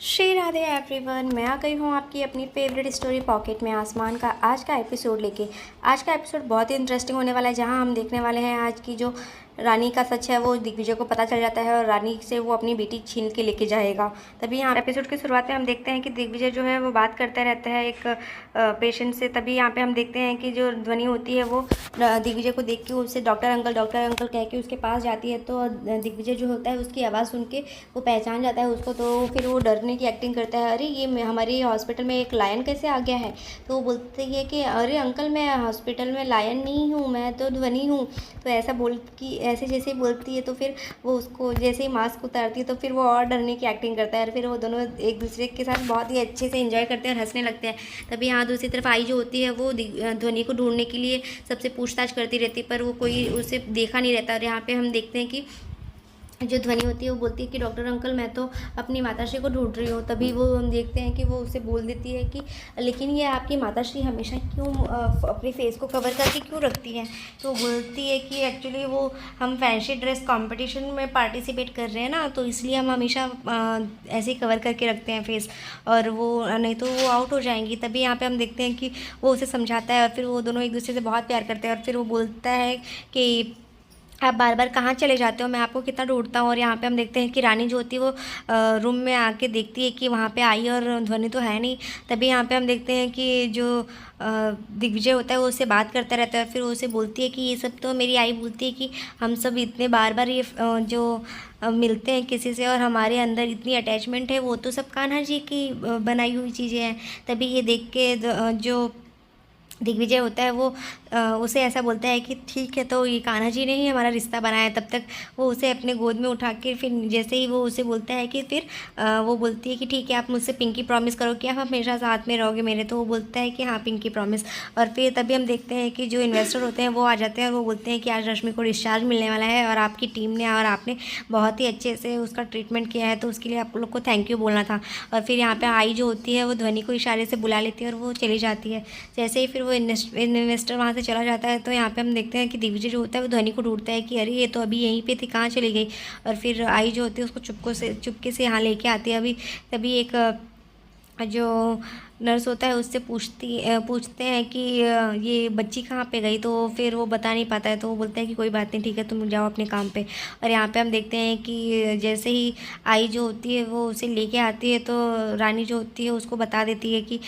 Shri Radhe everyone, मैं आ गई हूँ आपकी अपनी फेवरेट स्टोरी पॉकेट में आसमान का आज का एपिसोड लेके। आज का एपिसोड बहुत ही इंटरेस्टिंग होने वाला है, जहाँ हम देखने वाले हैं आज की जो रानी का सच है वो दिग्विजय को पता चल जाता है और रानी से वो अपनी बेटी छीन के लेके जाएगा। तभी यहाँ एपिसोड की शुरुआत में हम देखते हैं कि दिग्विजय जो है वो बात करता रहता है एक पेशेंट से। तभी यहाँ पे हम देखते हैं कि जो ध्वनि होती है वो दिग्विजय को देख के उससे डॉक्टर अंकल कह के उसके पास जाती है। तो दिग्विजय जो होता है उसकी आवाज़ सुन के वो पहचान जाता है उसको। तो फिर वो डरने की एक्टिंग करता है, अरे ये हमारे हॉस्पिटल में एक लायन कैसे आ गया है। तो वो बोलती है कि अरे अंकल, मैं हॉस्पिटल में लायन नहीं हूँ, मैं तो ध्वनि हूँ। तो ऐसा बोल कि ऐसे जैसे ही बोलती है तो फिर वो उसको जैसे ही मास्क उतारती है तो फिर वो और डरने की एक्टिंग करता है और फिर वो दोनों एक दूसरे के साथ बहुत ही अच्छे से एंजॉय करते हैं और हंसने लगते हैं। तभी यहाँ दूसरी तरफ आई जो होती है वो ध्वनि को ढूंढने के लिए सबसे पूछताछ करती रहती है, पर वो कोई उसे देखा नहीं रहता। और यहाँ पे हम देखते हैं कि जो ध्वनि होती है वो बोलती है कि डॉक्टर अंकल, मैं तो अपनी माताश्री को ढूंढ रही हूँ। तभी वो हम देखते हैं कि वो उसे बोल देती है कि लेकिन ये आपकी माताश्री हमेशा क्यों अपने फेस को कवर करके क्यों रखती हैं। तो बोलती है कि एक्चुअली वो हम फैंसी ड्रेस कंपटीशन में पार्टिसिपेट कर रहे हैं ना, तो इसलिए हम हमेशा ऐसे ही कवर करके रखते हैं फेस, और वो नहीं तो वो आउट हो जाएंगी। तभी यहाँ पे हम देखते हैं कि वो उसे समझाता है और फिर वो दोनों एक दूसरे से बहुत प्यार करते हैं। और फिर वो बोलता है कि आप बार बार कहाँ चले जाते हो, मैं आपको कितना ढूंढता हूँ। और यहाँ पे हम देखते हैं कि रानी जो होती है वो रूम में आके देखती है कि वहाँ पे आई और ध्वनि तो है नहीं। तभी यहाँ पे हम देखते हैं कि जो दिग्विजय होता है वो उससे बात करता रहता है। फिर वो उसे बोलती है कि ये सब तो मेरी आई बोलती है कि हम सब इतने बार बार ये जो मिलते हैं किसी से और हमारे अंदर इतनी अटैचमेंट है, वो तो सब कान्हा जी की बनाई हुई चीज़ें हैं। तभी ये देख के जो दिग्विजय होता है वो उसे ऐसा बोलता है कि ठीक है, तो ये कान्हा जी ने ही हमारा रिश्ता बनाया है। तब तक वो उसे अपने गोद में उठा के फिर जैसे ही वो उसे बोलता है कि फिर वो बोलती है कि ठीक है, आप मुझसे पिंकी प्रॉमिस करो कि आप हमेशा साथ में रहोगे मेरे। तो वो बोलता है कि हाँ पिंकी प्रॉमिस। और फिर तभी हम देखते हैं कि जो इन्वेस्टर होते हैं वो आ जाते हैं और वो बोलते हैं कि आज रश्मि को डिस्चार्ज मिलने वाला है और आपकी टीम ने और आपने बहुत ही अच्छे से उसका ट्रीटमेंट किया है, तो उसके लिए आप लोग को थैंक यू बोलना था। और फिर यहाँ पर आई जो होती है वो ध्वनि को इशारे से बुला लेती है और वो चली जाती है। जैसे ही फिर वो इन्वेस्टर वहाँ से चला जाता है तो यहाँ पे हम देखते हैं कि दिग्विजय जो होता है वो ध्वनि को ढूंढता है कि अरे ये तो अभी यहीं पे थी, कहाँ चली गई। और फिर आई जो होती है उसको चुपके से यहाँ लेके आती है। अभी तभी एक जो नर्स होता है उससे पूछते हैं कि ये बच्ची कहाँ पे गई। तो फिर वो बता नहीं पाता है, तो वो बोलता है कि कोई बात नहीं, ठीक है तुम जाओ अपने काम पे। और यहाँ पे हम देखते हैं कि जैसे ही आई जो होती है वो उसे लेके आती है तो रानी जो होती है उसको बता देती है कि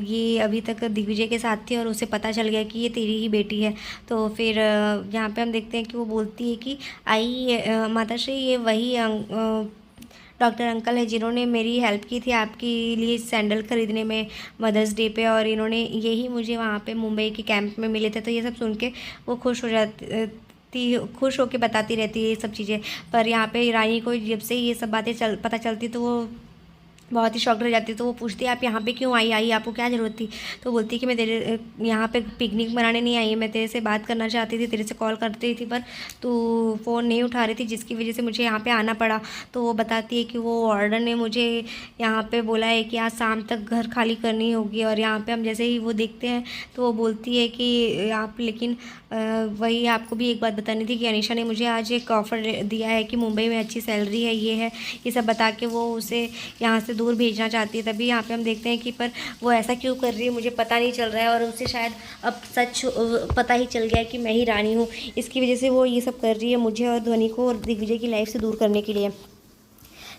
ये अभी तक दिग्विजय के साथ थी और उसे पता चल गया कि ये तेरी ही बेटी है। तो फिर यहाँ पे हम देखते हैं कि वो बोलती है कि आई माताश्री, ये वही डॉक्टर अंकल है जिन्होंने मेरी हेल्प की थी आपके लिए सैंडल खरीदने में मदर्स डे पे, और इन्होंने यही मुझे वहाँ पे मुंबई के कैंप में मिले थे। तो ये सब सुन के वो खुश होके बताती रहती है ये सब चीज़ें। पर यहाँ पे रानी को जब से ये सब बातें पता चलती तो वो बहुत ही शॉक्ड रह जाती है। तो वो पूछती है आप यहाँ पे क्यों आई आपको क्या ज़रूरत थी। तो बोलती है कि मैं तेरे यहाँ पे पिकनिक मनाने नहीं आई, मैं तेरे से बात करना चाहती थी, तेरे से कॉल करती थी पर तू फ़ोन नहीं उठा रही थी, जिसकी वजह से मुझे यहाँ पे आना पड़ा। तो वो बताती है कि वो वार्डन ने मुझे यहाँ पे बोला है कि आज शाम तक घर खाली करनी होगी। और यहाँ पे हम जैसे ही वो देखते हैं तो वो बोलती है कि आप लेकिन वही आपको भी एक बात बतानी थी कि अनीशा ने मुझे आज एक ऑफ़र दिया है कि मुंबई में अच्छी सैलरी है, ये सब बता के वो उसे यहाँ से दूर भेजना चाहती है। तभी यहाँ पे हम देखते हैं कि पर वो ऐसा क्यों कर रही है मुझे पता नहीं चल रहा है, और उसे शायद अब सच पता ही चल गया है कि मैं ही रानी हूँ। इसकी वजह से वो ये सब कर रही है मुझे और ध्वनि को और दिग्विजय की लाइफ से दूर करने के लिए।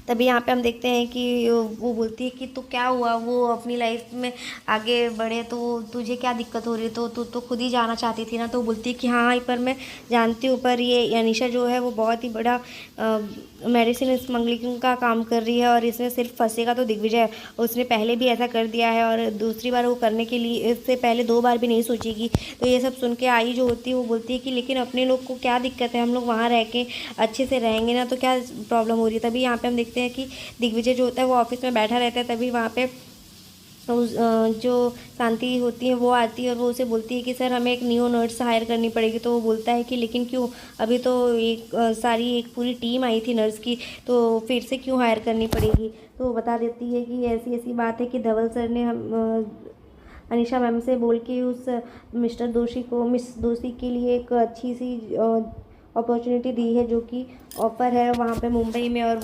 तभी यहाँ पे हम देखते हैं कि वो बोलती है कि तो क्या हुआ, वो अपनी लाइफ में आगे बढ़े तो तुझे क्या दिक्कत हो रही है, तो तू तो खुद ही जाना चाहती थी ना। तो वो बोलती है कि हाँ पर मैं जानती हूँ, पर ये अनीशा जो है वो बहुत ही बड़ा मेडिसिन स्मगलिंग का काम कर रही है और इसमें सिर्फ फंसेगा तो दिग्विजय। उसने पहले भी ऐसा कर दिया है और दूसरी बार वो करने के लिए इससे पहले 2 बार भी नहीं सोचेगी। तो ये सब सुन के आई जो होती है वो बोलती है कि लेकिन अपने लोग को क्या दिक्कत है, हम लोग वहाँ रह के अच्छे से रहेंगे ना, तो क्या प्रॉब्लम हो रही है। तभी यहाँ पे हम देखते हैं कि दिग्विजय जो होता है वो ऑफिस में बैठा रहता है। तभी वहाँ पे जो शांति होती है वो आती है और वो उसे बोलती है कि सर हमें एक न्यू नर्स हायर करनी पड़ेगी। तो वो बोलता है कि लेकिन क्यों, अभी तो एक पूरी टीम आई थी नर्स की, तो फिर से क्यों हायर करनी पड़ेगी। तो वो बता देती है कि ऐसी ऐसी बात है कि धवल सर ने अनीशा मैम से बोल के उस मिस दोषी के लिए एक अच्छी सी अपॉर्चुनिटी दी है, जो कि ऑफ़र है वहाँ पे मुंबई में, और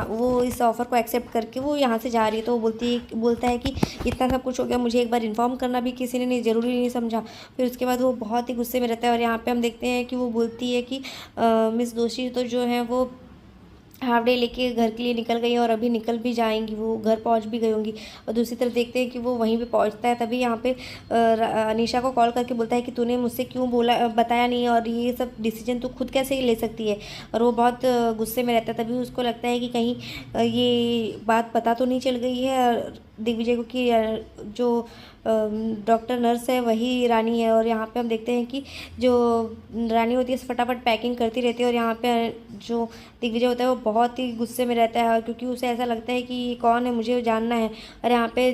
वो इस ऑफ़र को एक्सेप्ट करके वो यहाँ से जा रही है। तो वो बोलता है कि इतना सब कुछ हो गया, मुझे एक बार इन्फॉर्म करना भी किसी ने नहीं ज़रूरी नहीं समझा। फिर उसके बाद वो बहुत ही गुस्से में रहता है, और यहाँ पे हम देखते हैं कि वो बोलती है कि मिस दोषी तो जो है वो हाफ डे लेके घर के लिए निकल गई और अभी निकल भी जाएंगी, वो घर पहुंच भी गई होंगी। और दूसरी तरफ देखते हैं कि वो वहीं पे पहुंचता है। तभी यहाँ पे अनीशा को कॉल करके बोलता है कि तूने मुझसे क्यों बताया नहीं, और ये सब डिसीजन तू खुद कैसे ले सकती है। और वो बहुत गुस्से में रहता है। तभी उसको लगता है कि कहीं ये बात पता तो नहीं चल गई है दिग्विजय को कि जो डॉक्टर नर्स है वही रानी है। और यहाँ पे हम देखते हैं कि जो रानी होती है फटाफट पैकिंग करती रहती है, और यहाँ पे जो दिग्विजय होता है वो बहुत ही गुस्से में रहता है, क्योंकि उसे ऐसा लगता है कि ये कौन है, मुझे जानना है। और यहाँ पे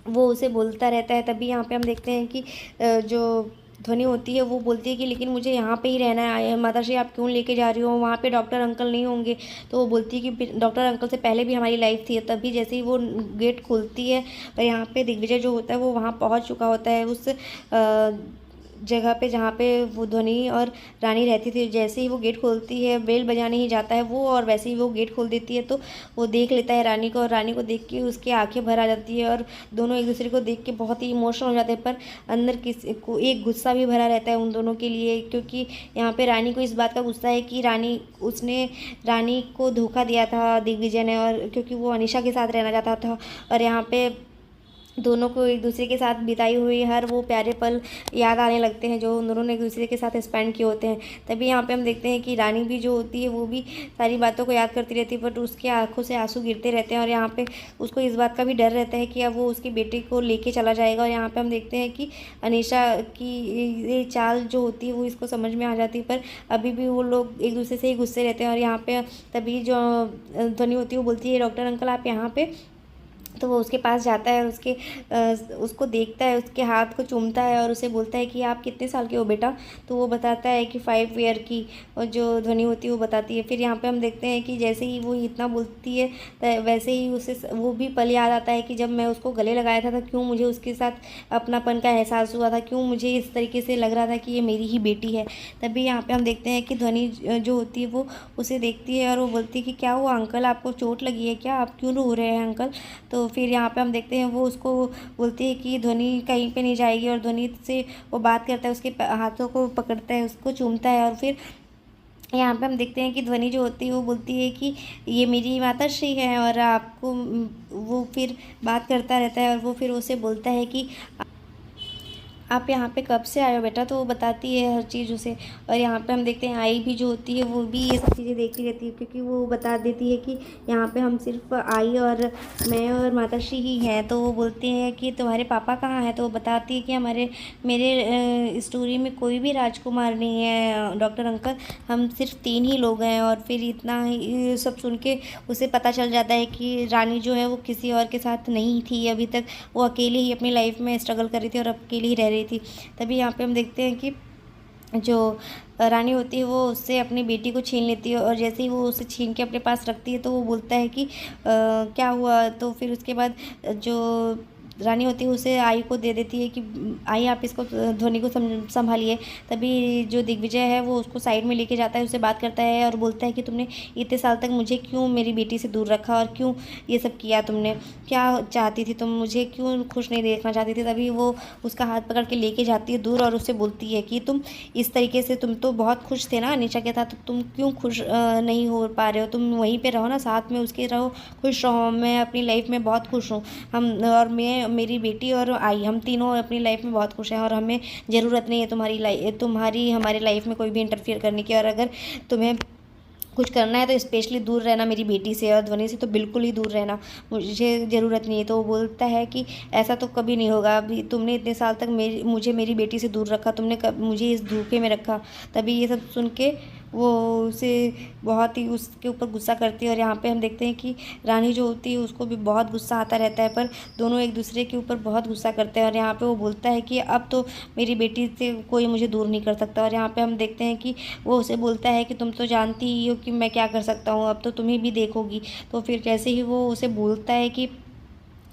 वो उसे बोलता रहता है। तभी यहाँ पे हम देखते हैं कि जो ध्वनि होती है वो बोलती है कि लेकिन मुझे यहाँ पे ही रहना है, माताश्री आप क्यों लेके जा रही हो, वहाँ पे डॉक्टर अंकल नहीं होंगे। तो वो बोलती है कि डॉक्टर अंकल से पहले भी हमारी लाइफ थी। तभी जैसे ही वो गेट खोलती है, और यहाँ पे दिग्विजय जो होता है वो वहाँ पहुँच चुका होता है उस जगह पे जहाँ पे वो ध्वनि और रानी रहती थी। जैसे ही वो गेट खोलती है, बेल बजाने ही जाता है वो, और वैसे ही वो गेट खोल देती है। तो वो देख लेता है रानी को, और रानी को देख के उसकी आंखें भर आ जाती है, और दोनों एक दूसरे को देख के बहुत ही इमोशनल हो जाते हैं। पर अंदर किसी को एक गुस्सा भी भरा रहता है उन दोनों के लिए, क्योंकि यहाँ पे रानी को इस बात का गुस्सा है कि उसने रानी को धोखा दिया था दिग्विजय ने, और क्योंकि वो अनीशा के साथ रहना चाहता था। और यहाँ पे दोनों को एक दूसरे के साथ बिताई हुई हर वो प्यारे पल याद आने लगते हैं जो उन दोनों ने एक दूसरे के साथ स्पेंड किए होते हैं। तभी यहाँ पे हम देखते हैं कि रानी भी जो होती है वो भी सारी बातों को याद करती रहती है, बट उसकी आंखों से आंसू गिरते रहते हैं। और यहाँ पे उसको इस बात का भी डर रहता है कि अब वो उसकी बेटे को लेके चला जाएगा। और यहाँ पे हम देखते हैं कि अनीशा की ये चाल जो होती है वो इसको समझ में आ जाती है, पर अभी भी वो लोग एक दूसरे से ही गुस्से रहते हैं। और यहाँ पे तभी जो ध्वनि होती है वो बोलती है डॉक्टर अंकल आप यहाँ पे। तो वो उसके पास जाता है और उसको देखता है, उसके हाथ को चूमता है, और उसे बोलता है कि आप कितने साल के हो बेटा। तो वो बताता है कि 5 ईयर की, और जो ध्वनि होती है वो बताती है। फिर यहाँ पे हम देखते हैं कि जैसे ही वो इतना बोलती है वैसे ही उसे वो भी पल याद आता है कि जब मैं उसको गले लगाया था क्यों मुझे उसके साथ अपनापन का एहसास हुआ था, क्यों मुझे इस तरीके से लग रहा था कि ये मेरी ही बेटी है। तभी यहाँ पे हम देखते हैं कि ध्वनि जो होती है वो उसे देखती है, और वो बोलती है कि क्या हुआ अंकल, आपको चोट लगी है क्या, आप क्यों रो रहे हैं अंकल। तो फिर यहाँ पे हम देखते हैं वो उसको बोलती है कि ध्वनि कहीं पे नहीं जाएगी, और ध्वनि से वो बात करता है, उसके हाथों को पकड़ता है, उसको चूमता है। और फिर यहाँ पे हम देखते हैं कि ध्वनि जो होती है वो बोलती है कि ये मेरी माताश्री है, और आपको वो फिर बात करता रहता है, और वो फिर उसे बोलता है कि आप यहाँ पे कब से आए हो बेटा। तो वो बताती है हर चीज़ उसे। और यहाँ पे हम देखते हैं आई भी जो होती है वो भी ये सब चीज़ें देखती रहती है, क्योंकि वो बता देती है कि यहाँ पे हम सिर्फ आई और मैं और माताश्री ही हैं। तो वो बोलते हैं कि तुम्हारे पापा कहाँ हैं। तो वो बताती है कि मेरे स्टोरी में कोई भी राजकुमार नहीं है डॉक्टर अंकल, हम सिर्फ 3 ही लोग हैं। और फिर इतना ही सब सुन के उसे पता चल जाता है कि रानी जो है वो किसी और के साथ नहीं थी अभी तक, वो अकेले ही अपनी लाइफ में स्ट्रगल कर रही थी और अकेले ही रह रही थी। तभी यहाँ पे हम देखते हैं कि जो रानी होती है वो उससे अपनी बेटी को छीन लेती है, और जैसे ही वो उसे छीन के अपने पास रखती है तो वो बोलता है कि क्या हुआ। तो फिर उसके बाद जो रानी होती है उसे आई को दे देती है कि आई आप इसको ध्वनि को संभालिए। तभी जो दिग्विजय है वो उसको साइड में लेके जाता है, उससे बात करता है और बोलता है कि तुमने इतने साल तक मुझे क्यों मेरी बेटी से दूर रखा, और क्यों ये सब किया, तुमने क्या चाहती थी, तुम मुझे क्यों खुश नहीं देखना चाहती थी। तभी वो उसका हाथ पकड़ के लेके जाती है दूर, और उससे बोलती है कि तुम इस तरीके से, तुम तो बहुत खुश थे ना अनीशा के साथ, तो तुम क्यों खुश नहीं हो पा रहे हो, तुम वहीं पे रहो ना, साथ में उसके रहो, खुश रहो। मैं अपनी लाइफ में बहुत खुश हूँ, हम और मैं, मेरी बेटी और आई, हम तीनों अपनी लाइफ में बहुत खुश हैं, और हमें ज़रूरत नहीं है तुम्हारी हमारी लाइफ में कोई भी इंटरफियर करने की। और अगर तुम्हें कुछ करना है तो स्पेशली दूर रहना मेरी बेटी से, और ध्वनि से तो बिल्कुल ही दूर रहना, मुझे ज़रूरत नहीं है। तो वो बोलता है कि ऐसा तो कभी नहीं होगा, अभी तुमने इतने साल तक मुझे मेरी बेटी से दूर रखा, तुमने मुझे इस धोखे में रखा। तभी ये सब सुन के वो उसे बहुत ही उसके ऊपर गुस्सा करती है। और यहाँ पे हम देखते हैं कि रानी जो होती है उसको भी बहुत गुस्सा आता रहता है, पर दोनों एक दूसरे के ऊपर बहुत गुस्सा करते हैं। और यहाँ पे वो बोलता है कि अब तो मेरी बेटी से कोई मुझे दूर नहीं कर सकता। और यहाँ पे हम देखते हैं कि वो उसे बोलता है कि तुम तो जानती ही हो कि मैं क्या कर सकता हूँ, अब तो तुम्हें भी देखोगी। तो फिर जैसे ही वो उसे बोलता है कि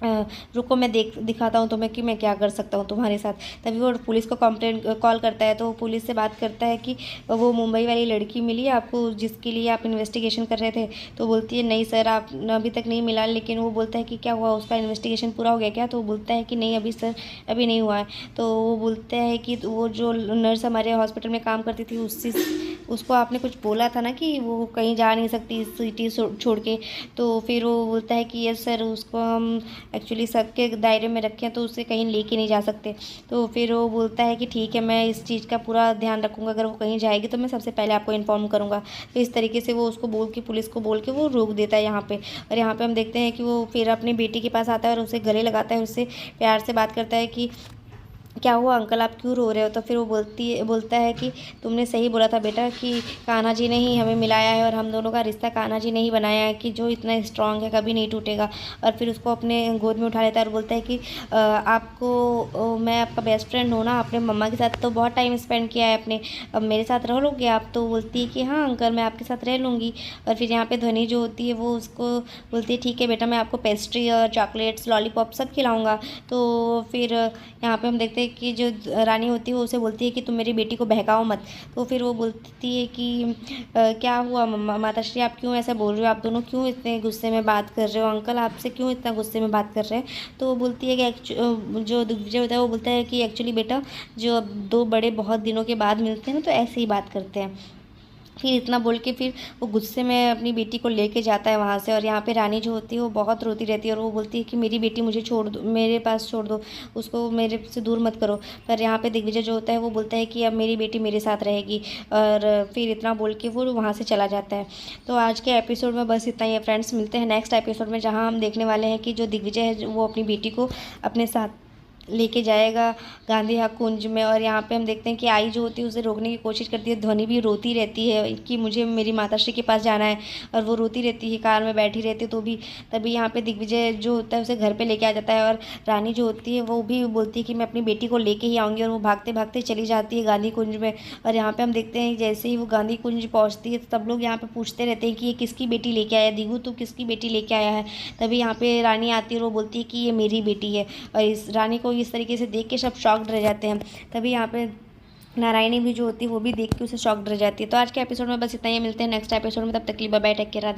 रुको मैं दिखाता हूँ तुम्हें कि मैं क्या कर सकता हूँ तुम्हारे साथ। तभी वो पुलिस को कंप्लेंट कॉल करता है, तो वो पुलिस से बात करता है कि वो मुंबई वाली लड़की मिली है आपको जिसके लिए आप इन्वेस्टिगेशन कर रहे थे। तो बोलती है नहीं सर, आप अभी तक नहीं मिला। लेकिन वो बोलता है कि क्या हुआ, उसका इन्वेस्टिगेशन पूरा हो गया क्या? तो वो बोलता है कि नहीं अभी सर, अभी नहीं हुआ है। तो वो बोलता है कि वो जो नर्स हमारे हॉस्पिटल में काम करती थी उसको आपने कुछ बोला था ना कि वो कहीं जा नहीं सकती सिटी छोड़ के। तो फिर वो बोलता है कि यस सर, उसको हम एक्चुअली सबके दायरे में रखें तो उसे कहीं लेके नहीं जा सकते। तो फिर वो बोलता है कि ठीक है, मैं इस चीज़ का पूरा ध्यान रखूँगा, अगर वो कहीं जाएगी तो मैं सबसे पहले आपको इन्फॉर्म करूँगा। तो इस तरीके से वो उसको बोल के, पुलिस को बोल के वो रोक देता है यहाँ पे। और यहाँ पे हम देखते हैं कि वो फिर अपनी बेटी के पास आता है और उसे गले लगाता है, उससे प्यार से बात करता है कि क्या हुआ अंकल, आप क्यों रो रहे हो? तो फिर वो बोलता है कि तुमने सही बोला था बेटा कि कान्हा जी ने ही हमें मिलाया है और हम दोनों का रिश्ता कान्हा जी ने ही बनाया है कि जो इतना स्ट्रांग है, कभी नहीं टूटेगा। और फिर उसको अपने गोद में उठा लेता है और बोलता है कि मैं आपका बेस्ट फ्रेंड हूँ ना, अपने मम्मा के साथ तो बहुत टाइम स्पेंड किया है अपने, अब मेरे साथ रह लोगे आप? तो बोलती है कि हाँ अंकल, मैं आपके साथ रह लूँगी। और फिर यहाँ पे ध्वनि जो होती है वो उसको बोलती है ठीक है बेटा, मैं आपको पेस्ट्री और चॉकलेट्स, लॉलीपॉप सब खिलाऊँगा। तो फिर यहाँ पे हम देखते हैं कि जो रानी होती है वो उसे बोलती है कि तुम मेरी बेटी को बहकाओ मत। तो फिर वो बोलती है कि क्या हुआ माताश्री, आप क्यों ऐसा बोल रहे हो? आप दोनों क्यों इतने गुस्से में बात कर रहे हो? अंकल आपसे क्यों इतना गुस्से में बात कर रहे हैं? तो वो बोलती है कि जो दिग्विजय होता है वो बोलता है कि एक्चुअली बेटा, जो अब दो बड़े बहुत दिनों के बाद मिलते हैं ना तो ऐसे ही बात करते हैं। फिर इतना बोल के फिर वो गुस्से में अपनी बेटी को लेके जाता है वहाँ से। और यहाँ पे रानी जो होती है वो बहुत रोती रहती है और वो बोलती है कि मेरी बेटी मुझे छोड़ दो, मेरे पास छोड़ दो, उसको मेरे से दूर मत करो। पर यहाँ पे दिग्विजय जो होता है वो बोलता है कि अब मेरी बेटी मेरे साथ रहेगी। और फिर इतना बोल के वो वहाँ से चला जाता है। तो आज के एपिसोड में बस इतना ही है फ्रेंड्स, मिलते हैं नेक्स्ट एपिसोड में जहाँ हम देखने वाले हैं कि जो दिग्विजय है वो अपनी बेटी को अपने साथ लेके जाएगा गांधी हाक कुंज में। और यहाँ पे हम देखते हैं कि आई जो होती है उसे रोकने की कोशिश करती है, ध्वनि भी रोती रहती है कि मुझे मेरी माताश्री के पास जाना है, और वो रोती रहती है, कार में बैठी रहती है। तो भी तभी यहाँ पे दिग्विजय जो होता है उसे घर पे लेके आ जाता है। और रानी जो होती है वो भी बोलती है कि मैं अपनी बेटी को लेके ही आऊँगी, और वो भागते भागते चली जाती है गांधी कुंज में। और यहाँ पे हम देखते हैं जैसे ही वो गांधी कुंज पहुँचती है सब लोग यहाँ पे पूछते रहते हैं कि ये किसकी बेटी लेके आया, दिगू तू किसकी बेटी लेके आया है? तभी यहाँ पे रानी आती है और वो बोलती है कि ये मेरी बेटी है। और इस रानी को इस तरीके से देख के सब शॉक्ड रह जाते हैं। तभी यहाँ पे नारायणी भी जो होती है वो भी देख के उसे शॉक्ड रह जाती है। तो आज के एपिसोड में बस इतना ही, मिलते हैं नेक्स्ट एपिसोड में, तब तक के लिए बाय बाय, टेक केयर।